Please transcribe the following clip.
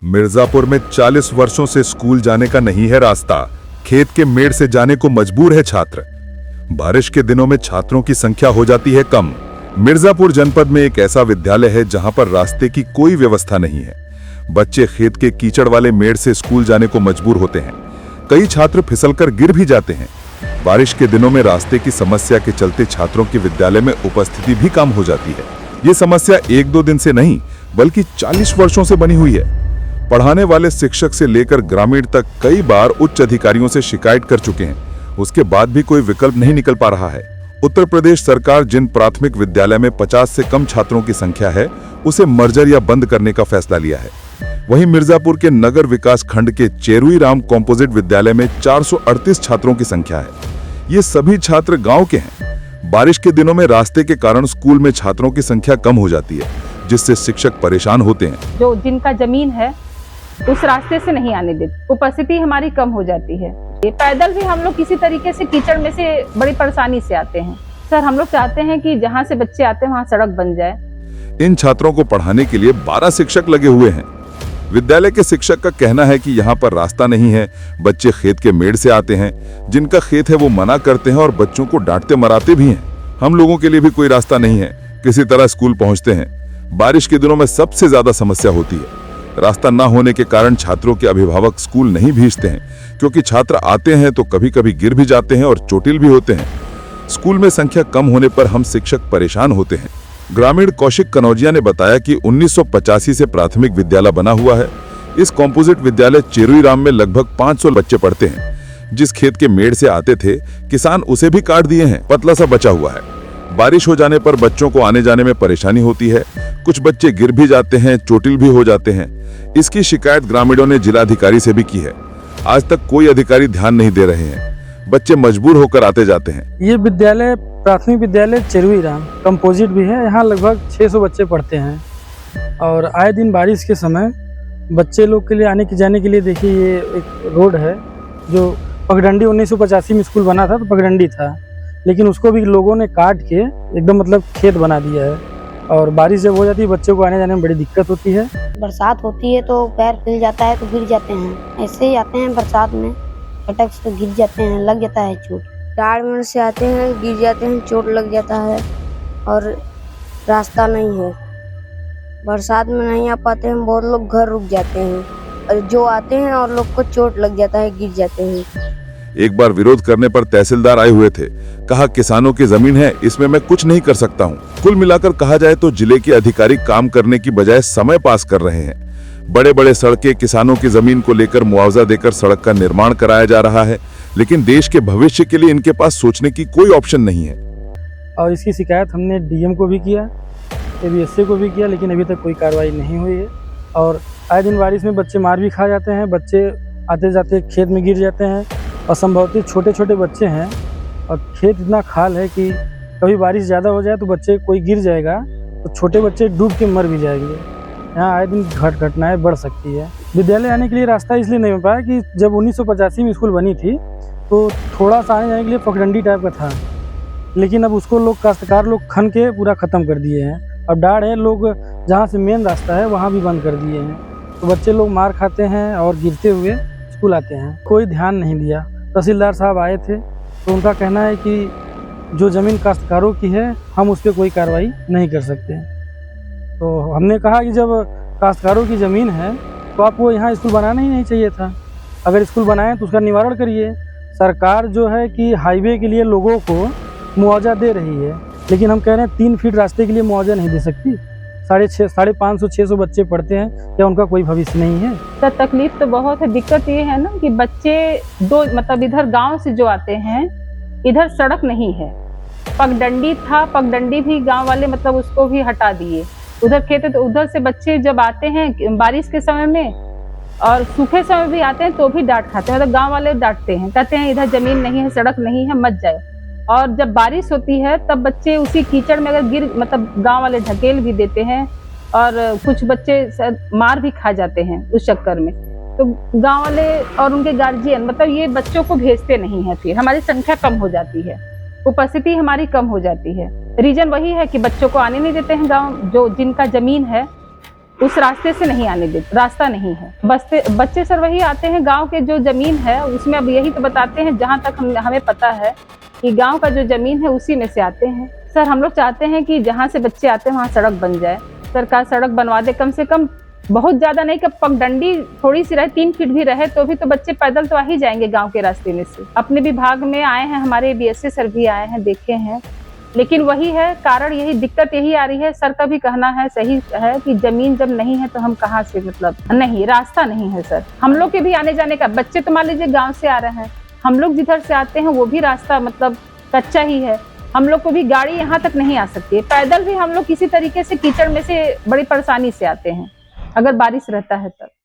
मिर्जापुर में 40 वर्षों से स्कूल जाने का नहीं है रास्ता। खेत के मेड़ से जाने को मजबूर है छात्र। बारिश के दिनों में छात्रों की संख्या हो जाती है कम। मिर्जापुर जनपद में एक ऐसा विद्यालय है जहां पर रास्ते की कोई व्यवस्था नहीं है। बच्चे खेत के कीचड़ वाले मेड़ से स्कूल जाने को मजबूर होते हैं। कई छात्र फिसलकर गिर भी जाते हैं। बारिश के दिनों में रास्ते की समस्या के चलते छात्रों की विद्यालय में उपस्थिति भी कम हो जाती है। ये समस्या 1-2 दिन से नहीं बल्कि 40 वर्षों से बनी हुई है। पढ़ाने वाले शिक्षक से लेकर ग्रामीण तक कई बार उच्च अधिकारियों से शिकायत कर चुके हैं। उसके बाद भी कोई विकल्प नहीं निकल पा रहा है। उत्तर प्रदेश सरकार जिन प्राथमिक विद्यालय में 50 से कम छात्रों की संख्या है उसे मर्जर या बंद करने का फैसला लिया है। वहीं मिर्जापुर के नगर विकास खंड के चेरुई राम कॉम्पोजिट विद्यालय में 438 छात्रों की संख्या है। ये सभी छात्र गांव के हैं। बारिश के दिनों में रास्ते के कारण स्कूल में छात्रों की संख्या कम हो जाती है, जिससे शिक्षक परेशान होते हैं। जो जिनका जमीन है उस रास्ते से नहीं आने देते, उपस्थिति हमारी कम हो जाती है। ये पैदल भी हम लोग किसी तरीके से कीचड़ में से बड़ी परेशानी से आते हैं। सर, हम लोग चाहते हैं कि जहाँ से बच्चे आते हैं वहाँ सड़क बन जाए। इन छात्रों को पढ़ाने के लिए 12 शिक्षक लगे हुए हैं। विद्यालय के शिक्षक का कहना है कि यहाँ पर रास्ता नहीं है। बच्चे खेत के मेड़ से आते हैं। जिनका खेत है वो मना करते हैं और बच्चों को डांटते मराते भी हैं। हम लोगों के लिए भी कोई रास्ता नहीं है, किसी तरह स्कूल पहुँचते हैं। बारिश के दिनों में सबसे ज्यादा समस्या होती है। रास्ता न होने के कारण छात्रों के अभिभावक स्कूल नहीं भेजते हैं, क्योंकि छात्र आते हैं तो कभी कभी गिर भी जाते हैं और चोटिल भी होते हैं। स्कूल में संख्या कम होने पर हम शिक्षक परेशान होते हैं। ग्रामीण कौशिक कनौजिया ने बताया कि 1985 से प्राथमिक विद्यालय बना हुआ है। इस कॉम्पोजिट विद्यालय चेरुई राम में लगभग 500 बच्चे पढ़ते हैं। जिस खेत के मेड़ से आते थे किसान उसे भी काट दिए हैं, पतला सा बचा हुआ है। बारिश हो जाने पर बच्चों को आने जाने में परेशानी होती है। कुछ बच्चे गिर भी जाते हैं, चोटिल भी हो जाते हैं। इसकी शिकायत ग्रामीणों ने जिलाधिकारी से भी की है। आज तक कोई अधिकारी ध्यान नहीं दे रहे हैं। बच्चे मजबूर होकर आते जाते हैं। ये विद्यालय प्राथमिक विद्यालय चेरुई राम कंपोजिट भी है। यहाँ लगभग 600 बच्चे पढ़ते हैं और आए दिन बारिश के समय बच्चे लोग के लिए आने की जाने के लिए देखिए ये एक रोड है जो पगडंडी 1985 में स्कूल बना था तो पगडंडी था, लेकिन उसको भी लोगों ने काट के एकदम मतलब खेत बना दिया है। और बारिश जब हो जाती है बच्चों को आने जाने में बड़ी दिक्कत होती है। बरसात होती है तो पैर फिसल जाता है तो गिर जाते हैं। ऐसे ही आते हैं बरसात में, फटक से गिर जाते हैं, लग जाता है चोट। दाढ़ में से आते हैं, गिर जाते हैं, चोट लग जाता है और रास्ता नहीं है। बरसात में नहीं आ पाते हैं, बहुत लोग घर रुक जाते हैं और जो आते हैं और लोग को चोट लग जाता है, गिर जाते हैं। एक बार विरोध करने पर तहसीलदार आए हुए थे। कहा किसानों की जमीन है, इसमें मैं कुछ नहीं कर सकता हूँ। कुल मिलाकर कहा जाए तो जिले के अधिकारी काम करने की बजाय समय पास कर रहे हैं। बड़े बड़े सड़कें किसानों की जमीन को लेकर मुआवजा देकर सड़क का निर्माण कराया जा रहा है, लेकिन देश के भविष्य के लिए इनके पास सोचने की कोई ऑप्शन नहीं है। और इसकी शिकायत हमने डीएम को भी किया, एबीएससी को भी किया, लेकिन अभी तक कोई कार्रवाई नहीं हुई है। और आए दिन बारिश में बच्चे मार भी खा जाते हैं। बच्चे आते जाते खेत में गिर जाते हैं और संभवतः छोटे छोटे बच्चे हैं और खेत इतना खाल है कि कभी बारिश ज़्यादा हो जाए तो बच्चे कोई गिर जाएगा तो छोटे बच्चे डूब के मर भी जाएंगे। यहाँ आए दिन घटनाएं बढ़ सकती है। विद्यालय आने के लिए रास्ता इसलिए नहीं हो पाया कि जब 1985 में स्कूल बनी थी तो थोड़ा सा आने जाने के लिए पगडंडी टाइप का था, लेकिन अब उसको लोग काश्तकार लोग खन के पूरा ख़त्म कर दिए हैं। अब डाढ़ है, लोग जहाँ से मेन रास्ता है वहाँ भी बंद कर दिए हैं, तो बच्चे लोग मार खाते हैं और गिरते हुए स्कूल आते हैं। कोई ध्यान नहीं दिया। तहसीलदार साहब आए थे तो उनका कहना है कि जो ज़मीन काश्तकारों की है हम उस पर कोई कार्रवाई नहीं कर सकते। तो हमने कहा कि जब काश्तकारों की ज़मीन है तो आपको यहाँ स्कूल बनाना ही नहीं चाहिए था। अगर स्कूल बनाएं तो उसका निवारण करिए। सरकार जो है कि हाईवे के लिए लोगों को मुआवजा दे रही है, लेकिन हम कह रहे हैं 3 फीट रास्ते के लिए मुआवजा नहीं दे सकती। 550-600 बच्चे पढ़ते हैं, क्या उनका कोई भविष्य नहीं है? सर, तकलीफ तो बहुत है। दिक्कत ये है ना कि बच्चे दो मतलब इधर गांव से जो आते हैं, इधर सड़क नहीं है। पगडंडी था, पगडंडी भी गांव वाले मतलब उसको भी हटा दिए। उधर खेत है तो उधर से बच्चे जब आते हैं बारिश के समय में और सूखे समय भी आते हैं तो भी डांट खाते हैं। मतलब गाँव वाले डांटते हैं, कहते हैं इधर जमीन नहीं है, सड़क नहीं है, मत जाए। और जब बारिश होती है तब बच्चे उसी कीचड़ में अगर गिर मतलब गांव वाले ढकेल भी देते हैं और कुछ बच्चे मार भी खा जाते हैं उस चक्कर में। तो गांव वाले और उनके गार्जियन मतलब ये बच्चों को भेजते नहीं है। फिर हमारी संख्या कम हो जाती है, उपस्थिति हमारी कम हो जाती है। रीजन वही है कि बच्चों को आने नहीं देते हैं गाँव, जो जिनका जमीन है उस रास्ते से नहीं आने देते, रास्ता नहीं है। बच्चे सर वही आते हैं, गांव के जो जमीन है उसमें, अब यही तो बताते हैं जहां तक हमें पता है कि गांव का जो जमीन है उसी में से आते हैं। सर हम लोग चाहते हैं कि जहां से बच्चे आते हैं वहां सड़क बन जाए, सरकार सड़क बनवा दे, कम से कम बहुत ज्यादा नहीं कि पगडंडी थोड़ी सी रहे, 3 फीट भी रहे तो भी तो बच्चे पैदल तो आ ही जाएंगे गांव के रास्ते में से। अपने विभाग में आए हैं, हमारे बीएससी सर भी आए हैं, देखे हैं, लेकिन वही है कारण, यही दिक्कत यही आ रही है। सर का भी कहना है, सही है कि जमीन जब नहीं है तो हम कहाँ से, मतलब नहीं, रास्ता नहीं है सर। हम लोग के भी आने जाने का, बच्चे तो मान लीजिए गाँव से आ रहे हैं, हम लोग जिधर से आते हैं वो भी रास्ता मतलब कच्चा ही है, हम लोग को भी गाड़ी यहाँ तक नहीं आ सकती है, पैदल भी हम लोग किसी तरीके से कीचड़ में से बड़ी परेशानी से आते हैं अगर बारिश रहता है तब।